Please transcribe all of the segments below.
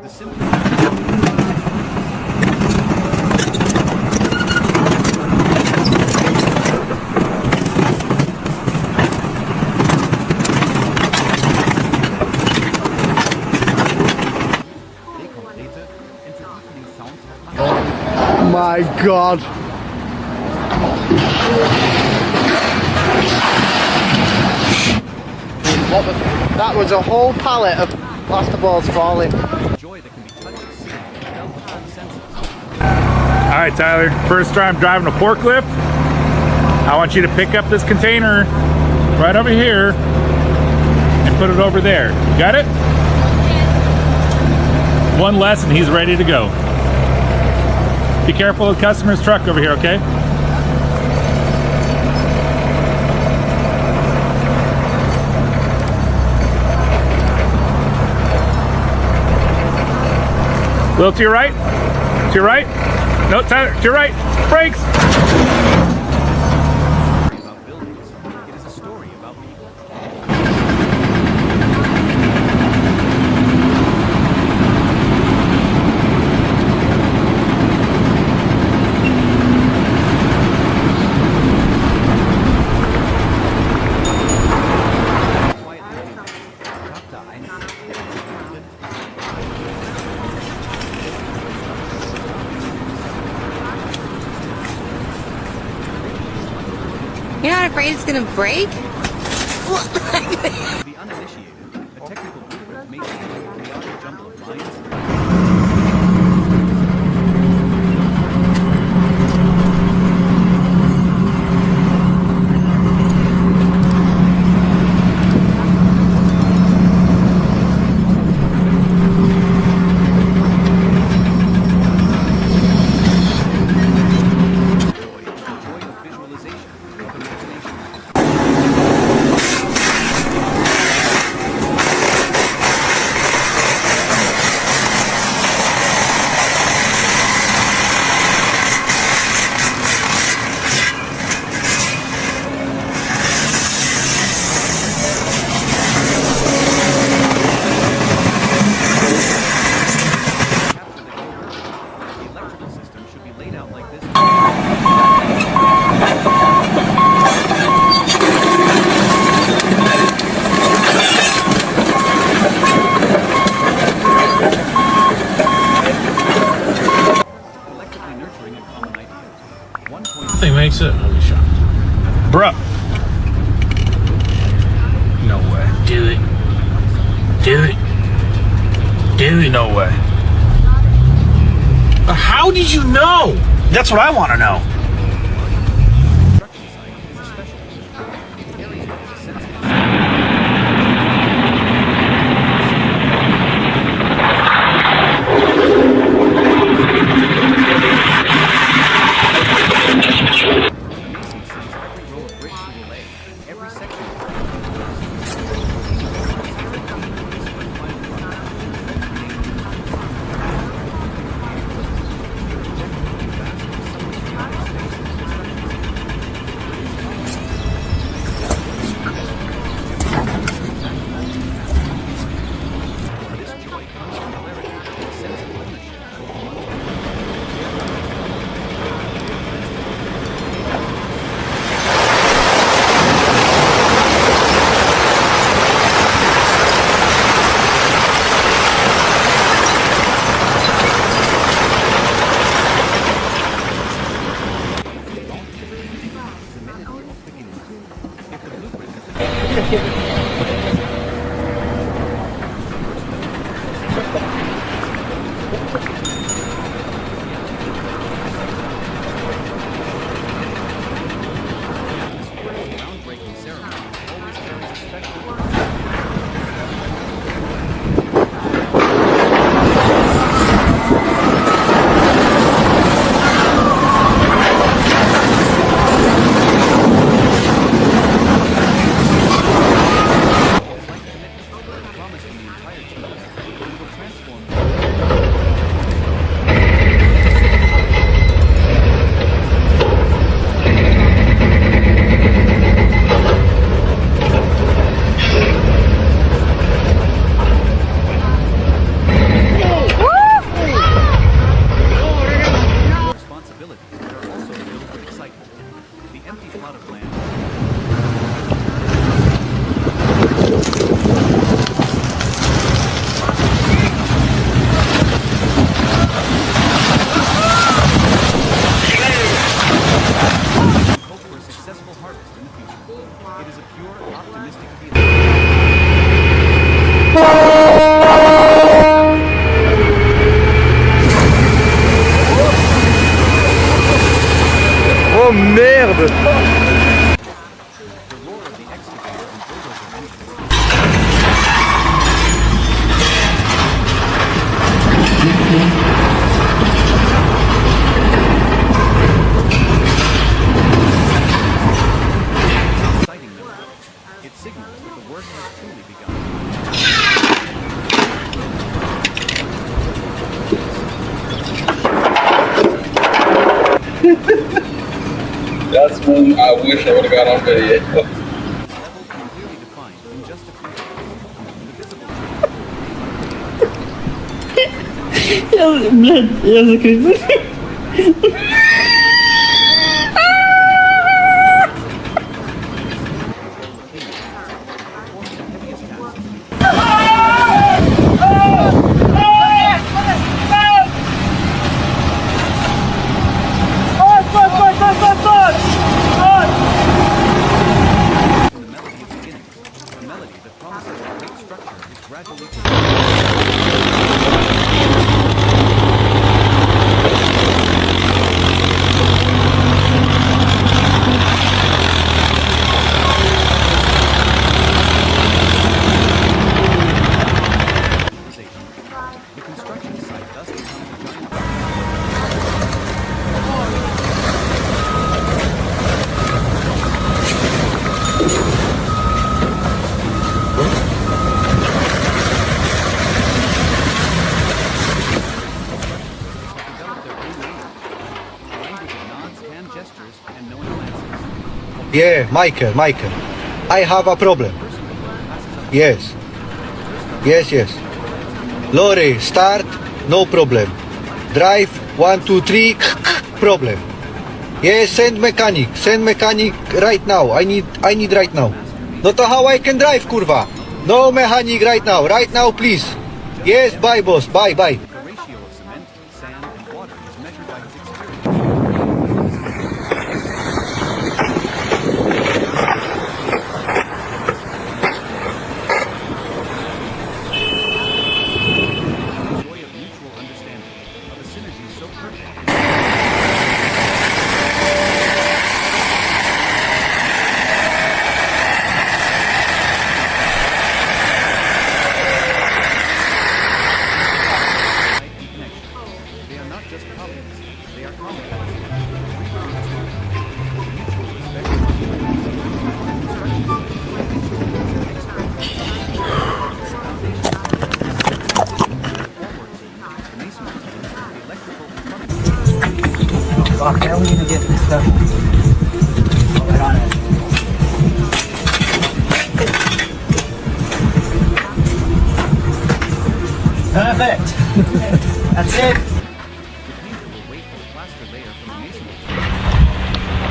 Oh my God. That was a whole pallet of plasterboards falling. Alright Tyler, first time driving a forklift. I want you to pick up this container right over here and put it over there. You got it? One less and he's ready to go. Be careful of the customer's truck over here, okay? A little to your right. To your right. No, Tyler, to your right. Brakes. It is a story about people. You're not afraid it's gonna break? The uninitiated, a technical blueprint may seem like a chaotic jumble of lines. Nothing makes it. Holy shot. Bruh. No way. Do it. Do it. Do it. No way. How did you know? That's what I want to know. That's when I wish I would have got on video. Level can clearly defined in just a few days. The visible Блядь, я закрыл. the melody of beginnings. A melody that promises a great structure is gradually the construction site thus becomes a giant develop their own language of nods, hand gestures, and knowing glances. Yeah, Michael, I have a problem. Yes. Yes. Lorry, start, no problem. Drive, 1, 2, 3, problem. Yes, send mechanic right now. I need right now. No to how I can drive, kurwa? No mechanic right now, please. Yes, bye boss, bye. The ratio of cement, sand, and water is measured by his experience. The joy of mutual understanding, of a synergy so perfect. They are not just colleagues, they are comrades. Mutual respect. Masonry team, electrical and plumbing. Fuck, how are we gonna get this stuff? Right on it. Perfect. That's it. The painter will wait for the plaster layer from the masonry team.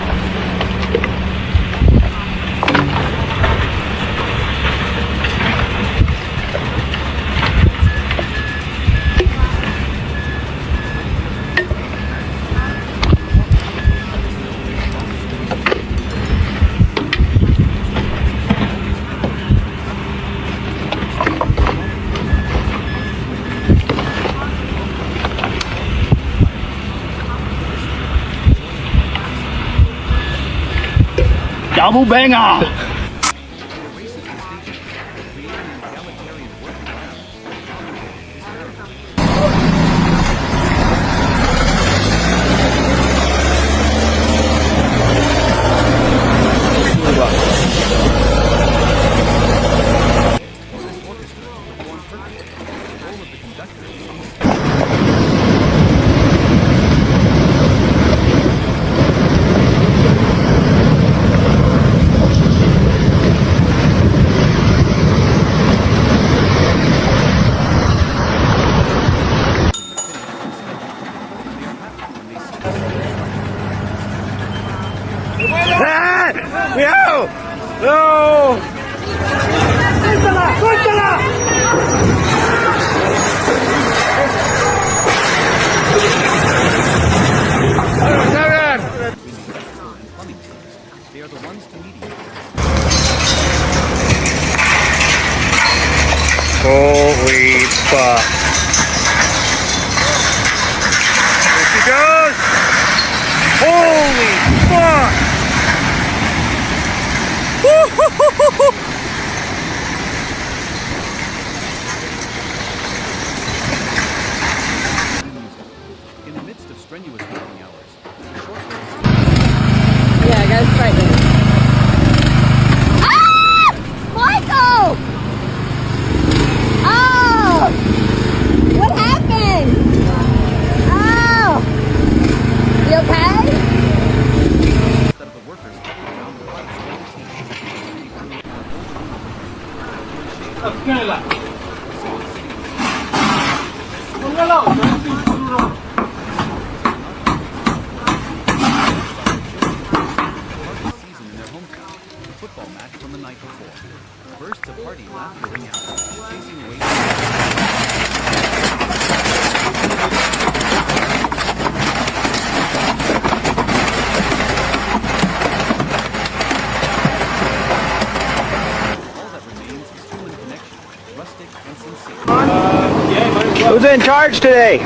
Double banger. Races and stations, creating an egalitarian work environment. This orchestra to perform perfectly. The role of the conductor is and plumbing teams. They are the ones to mediate. Holy fuck. There she goes. Holy fuck. In the midst of strenuous working hours, short Yeah, guys, frightening. Ah! Michael! Oh! Season in their hometown, the football match from the night before. Bursts of party laughter ring out, chasing away. All that remains is human connection, rustic and sincere. Who's in charge today?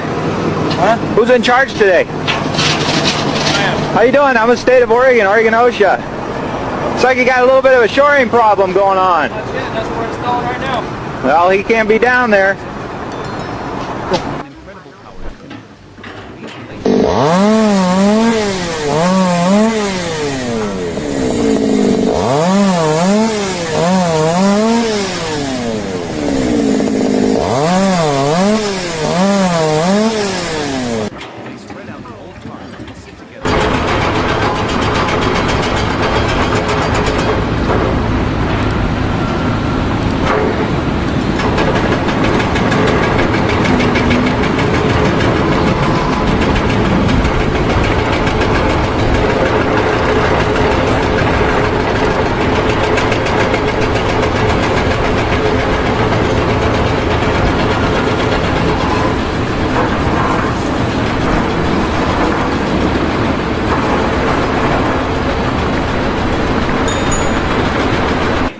Huh? Who's in charge today? How you doing? I'm in the state of Oregon, OSHA. Looks like you got a little bit of a shoring problem going on. That's it. That's where it's going right now. Well, he can't be down there. An incredible power to connect. These relationships they spread out to old times and sit together.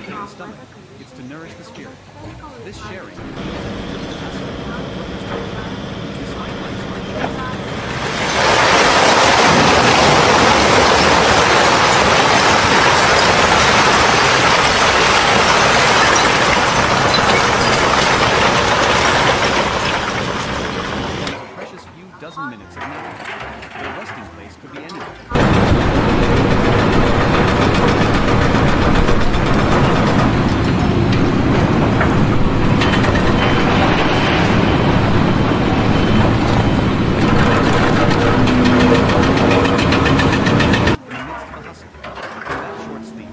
The stomach, it's to nourish the spirit. This sharing precious few dozen minutes of nothing. Their resting place could be anywhere. In the midst of the hustle, that short sleep,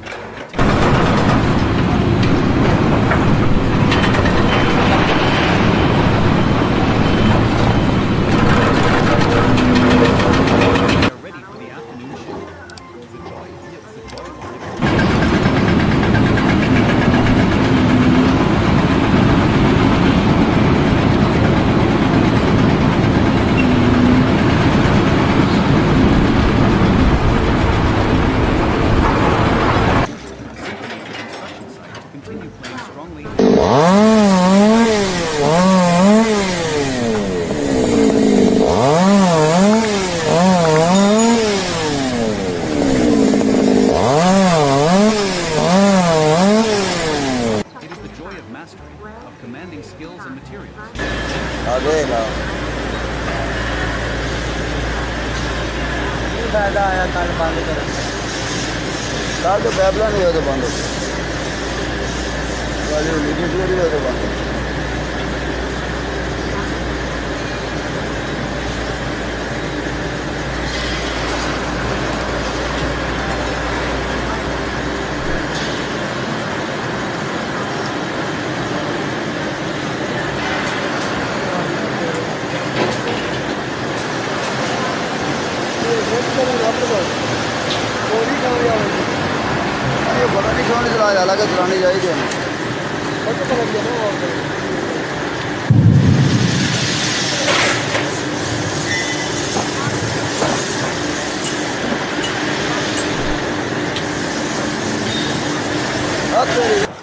they're ready for the afternoon shift. The joy of living. Construction site to continue playing strongly. It is the joy of mastery, of commanding skills and materials.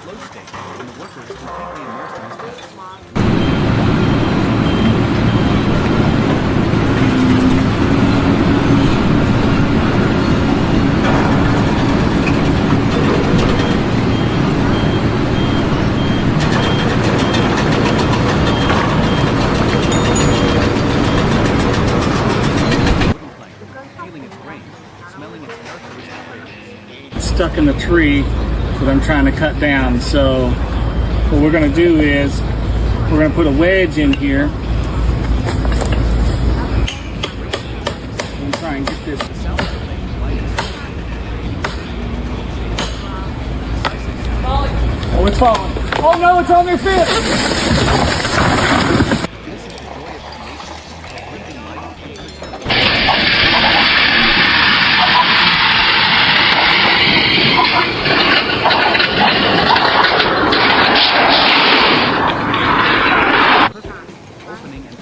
Flow state, and the worker is completely immersed in his task. Wooden plank, feeling its grain, smelling its characteristic fragrance. Stuck in the tree that I'm trying to cut down. So what we're going to do is we're going to put a wedge in here and try and get this. The sound of the blade lightens. Oh, it's falling. Oh no, it's on their fist. This is the joy of creation.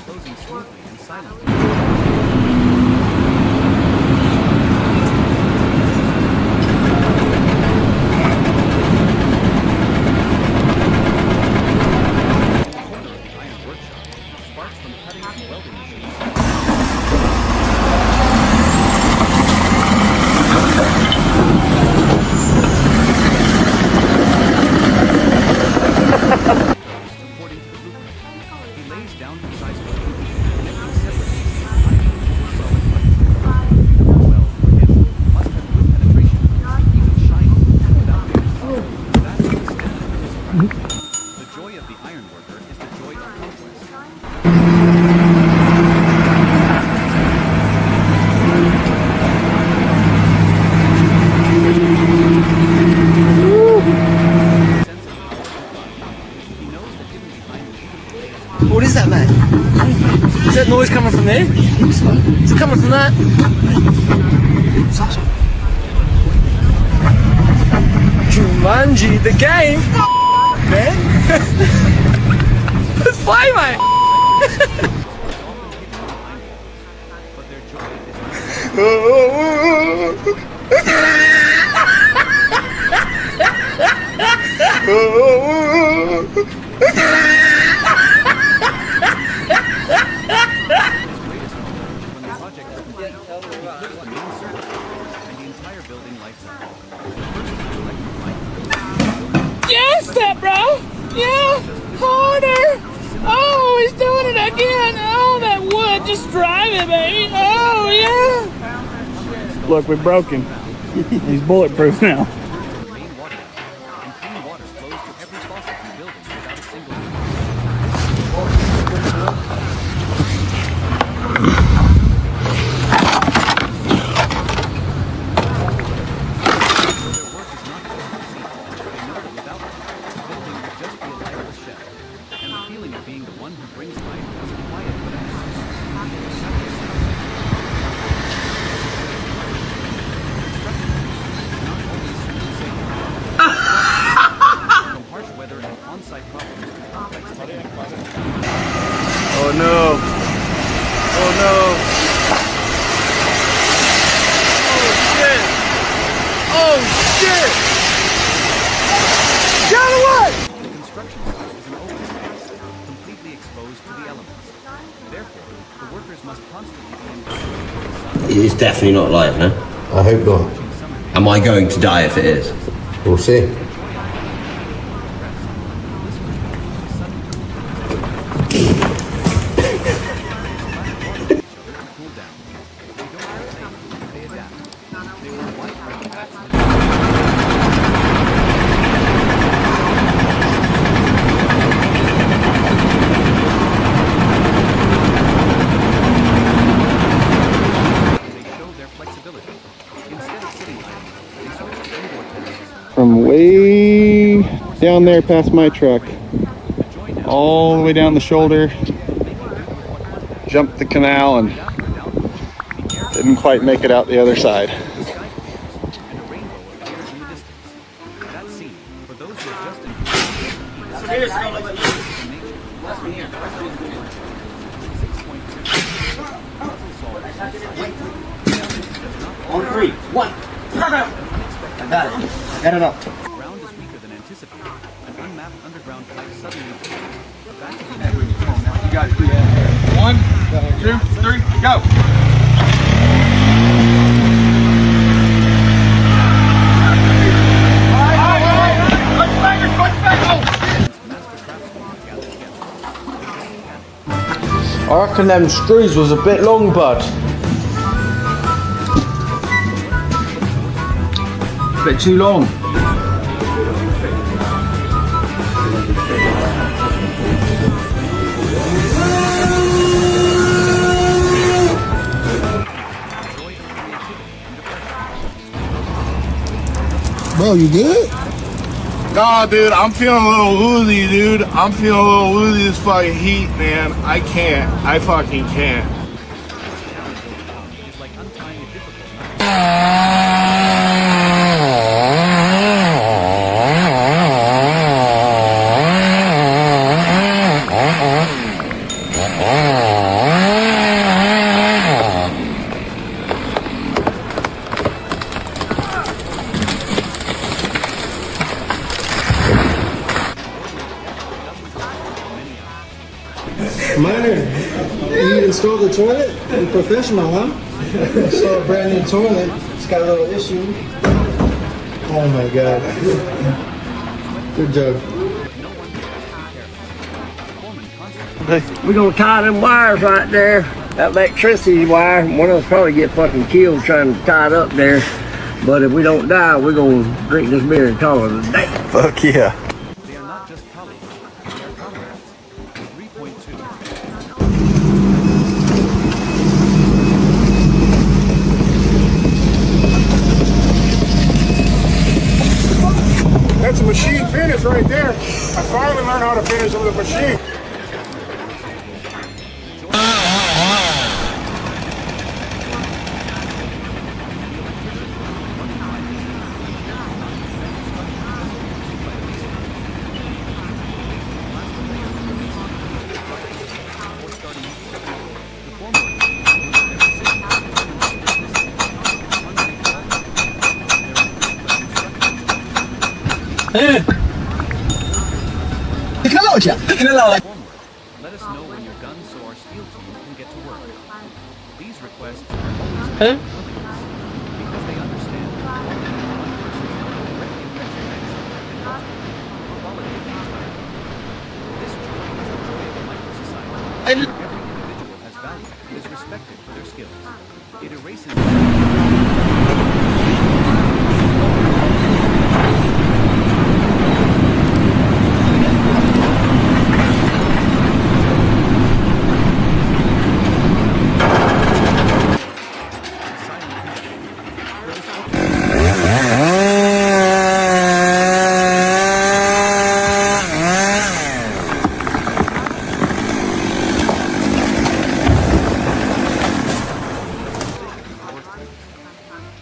closing smoothly and silently. Sparks from cutting and welding machines. According to the blueprint, he lays down precise welding, connecting separate pieces of iron into a solid frame. The weld, for him, must have good penetration, even shiny, without being tough. That's the standard of his craft. The joy of the iron worker is the joy of conquest. What is that, man? Is that noise coming from there? Is it coming from that? Jumanji, the game? Man? Let's play, mate! But their joy is when the project is complete, he flips the main circuit, and the entire building lights up. Yeah, step bro. Yeah, harder. Oh, he's doing it again. Oh, that wood just driving, baby. Oh, yeah. Look, we broke him. He's bulletproof now. The main water line, and clean water flows to every faucet in the building without a single leak. Their work is not just to see, they know that without them, the building would just be a lifeless shell. And the feeling of being the one who brings life is quiet but amazing. From harsh weather and on-site problems to complex technical problems. Oh no. Oh no. Oh shit. Get out of the way! The construction site is an open space, completely exposed to the elements. Therefore, the workers must constantly be in the sun. It's definitely not live, no? I hope not. Am I going to die if it is? We'll see. Cool down. They don't complain, they adapt. They wear white hard hats. They show their flexibility. Instead of sitting idle, they switch to indoor tasks. From way down there past my truck, all the way down the shoulder, jumped the canal and didn't quite make it out the other side. The sky clears, and a rainbow appears in the distance. That scene, for those who have just enjoyed On three. One. I got it. I got it up. ground is weaker than anticipated. An unmapped underground pipe suddenly breaks. Back to the You got it. 1, 2, 3, go! I reckon them screws was a bit long, bud. Bit too long. Bro, you good? Nah, dude, I'm feeling a little woozy, dude. I'm feeling a little woozy this fucking heat, man. I can't. I fucking can't. is like untying a difficult knot. installed the toilet? You're professional, huh? Installed a brand new toilet. It's got a little issue. Oh my god. Good job. We're gonna tie them wires right there. That electricity wire, one of us probably get fucking killed trying to tie it up there. But if we don't die, we're gonna drink this beer and call it a day. Fuck yeah. They are not just colleagues, they are comrades. 3.2. That's a machine finish right there. I finally learned how to finish with a machine. Let us know when you're done so our steel team can get to work. These requests are always because they understand that one person's work directly affects the next and ultimately the quality of the entire. This joy is the joy of a micro-society. Every individual has value and is respected for their skills. It erases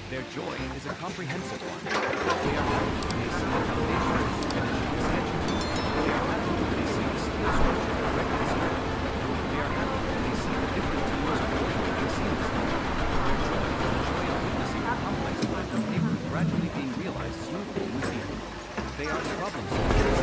their joy is a comprehensive one. They are happy when they see the foundation, finishing the sketches. They are happy when they see the steel structure directly started. They are happy when they see the different teams coordinating seamlessly. Their joy is the joy of witnessing the complex plans of paper gradually being realized smoothly in the field. They are the problem solvers.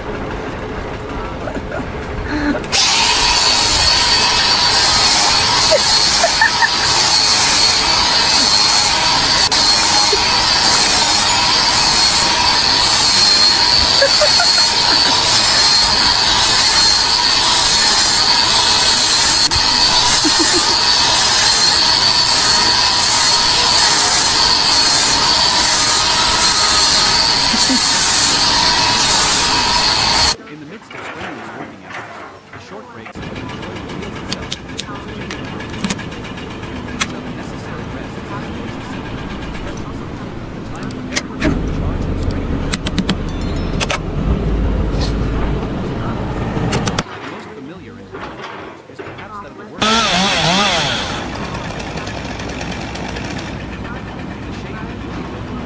In the midst of strenuous working hours, the short breaks have been enjoyed the field itself and the post-training work. These are the necessary rest that is essential to the stretches. The time for everyone to recharge and strengthen their muscle body. The most familiar and beautiful image is perhaps that of the work in the shade of the movie building,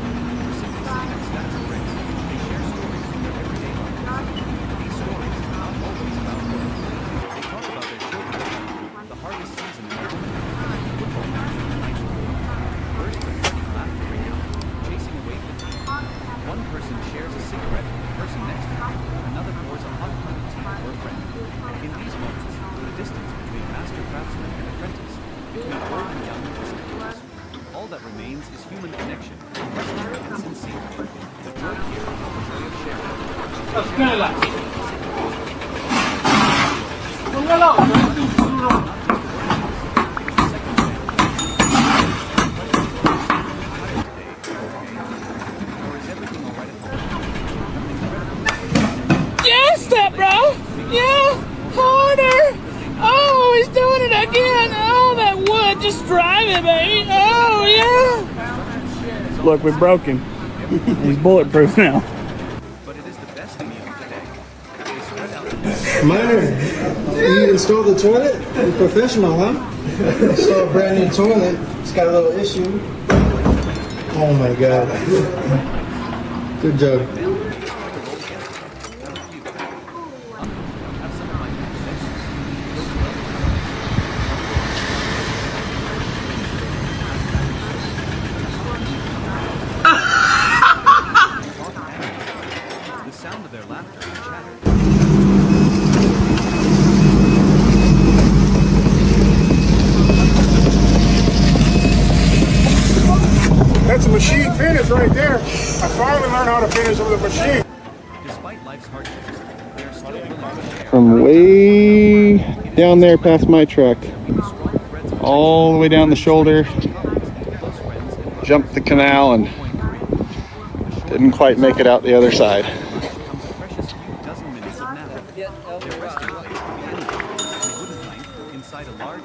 or simply sitting on stacks of bricks, they share stories from their everyday lives. These stories are not always about work. They talk about their children, the hardest season in their life, the football match in the night before, bursts of hearty laughter ring out, chasing away fatigue. One person shares a cigarette with the person next to them, another pours a hot cup of tea for a friend. In these moments, the distance between master craftsman and apprentice, between old and young, disappears. All that remains is human connection, personal and sincere. The joy here is the joy of sharing. Yeah, step bro. Yeah, harder. Oh, he's doing it again. Oh, that wood just driving me. Oh, yeah. Look, we broke him. He's bulletproof now. But it is the best meal of the day. They spread out Minor, you installed the toilet? You're professional, huh? Installed a brand new toilet. It's got a little issue. Oh my god. Good job. the sound of their laughter and chatter. machine finish right there. I finally learned how to finish with a machine. Despite life's hardships, they're still willing to share. From way down there past my truck, all the way down the shoulder, jumped the canal and didn't quite make it out the other side. Comes a precious few dozen minutes of nap. Their resting place could be anywhere, they wouldn't mind, inside a large